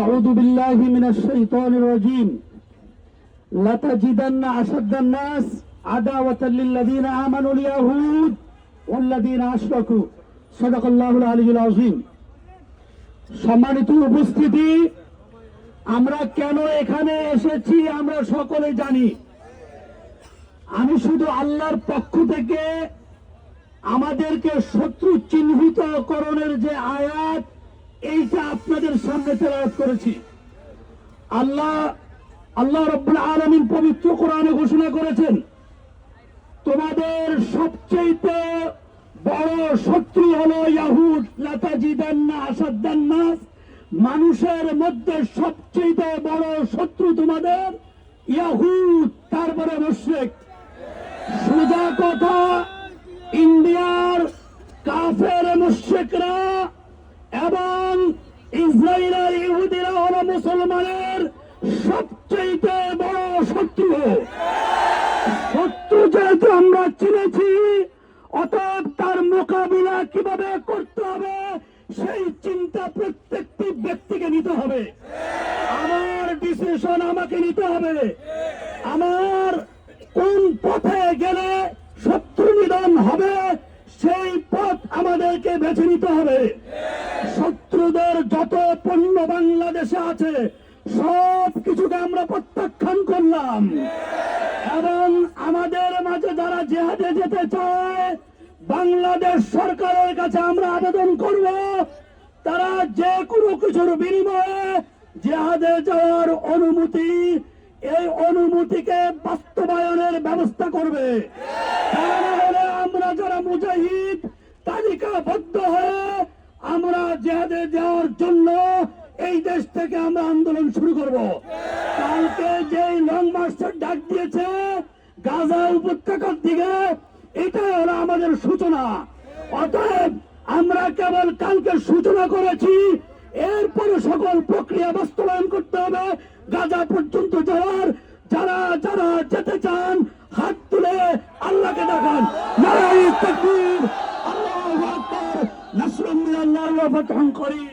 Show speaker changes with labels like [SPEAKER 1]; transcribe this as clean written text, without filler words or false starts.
[SPEAKER 1] أعوذ بالله من الشيطان الرجيم لتجدن أشد الناس عداوة للذين آمنوا اليهود والذين أشركوا صدق الله العلي العظيم। সম্মানিত উপস্থিতি, আমরা কেন এখানে এসেছি আমরা সকলে জানি। আমি শুধু আল্লাহর পক্ষ থেকে আমাদেরকে শত্রু চিহ্নিতকরণের যে আয়াত এইটা আপনাদের সামনে তেলাওয়াত করেছি। আল্লাহ রাব্বুল আলামিন পবিত্র কোরআনে ঘোষণা করেছেন, তোমাদের সবচেয়ে বড় শত্রু হলো ইয়াহুদ। লাতাজিদান্না আসাদ্দান নাস, মানুষের মধ্যে সবচেয়ে বড় শত্রু তোমাদের ইয়াহুদ, তারপরে মুশরিক। সোজা কথা, ইন্ডিয়ার কাফের মুশরিকরা এবং ইসরায়েলের ইহুদিরা হলো মুসলমানের সবচেয়ে বড় শত্রু। শত্রু যেহেতু আমরা চিনেছি, অতএব তার মোকাবিলা কিভাবে করতে হবে সেই চিন্তা প্রত্যেকটি ব্যক্তিকে নিতে হবে। আমার ডিসিশন আমাকে নিতে হবে। আমার কোন পথে গেলে শত্রু নিধন হবে সেই পথ আমাদেরকে বেছে নিতে হবে। শত্রুদের যত পণ্য বাংলাদেশে আছে সব কিছুকে আমরা প্রত্যাখ্যান করলাম এবং আমাদের মাঝে যারা জিহাদে যেতে চায় বাংলাদেশ সরকারের কাছে আমরা আবেদন করব, তারা যে কোনো কিছুর বিনিময়ে জিহাদে যাওয়ার অনুমতি, এই অনুমতিকে বাস্তবায়নের ব্যবস্থা করবে। আমরা যারা মুজাহিদ তালিকাবদ্ধ হয়ে আমরা জিহাদে যাওয়ার জন্য এই দেশ থেকে আমরা আন্দোলন শুরু করব। কালকে যে লং মার্চের ডাক দিয়েছে গাজা উপত্যকার দিকে, এটাই হলো আমাদের সূচনা। অতএব আমরা কেবল কালকে সূচনা করেছি, এরপরে সকল প্রক্রিয়া বাস্তবায়ন করতে হবে গাজা পর্যন্ত যাওয়ার। যারা যারা যেতে চান হাত তুলে আল্লাহকে দেখান। নারায়ে তাকবীর, আল্লাহু আকবার, নাসরুম মিনাল্লাহি ওয়া ফাতহুন করিম।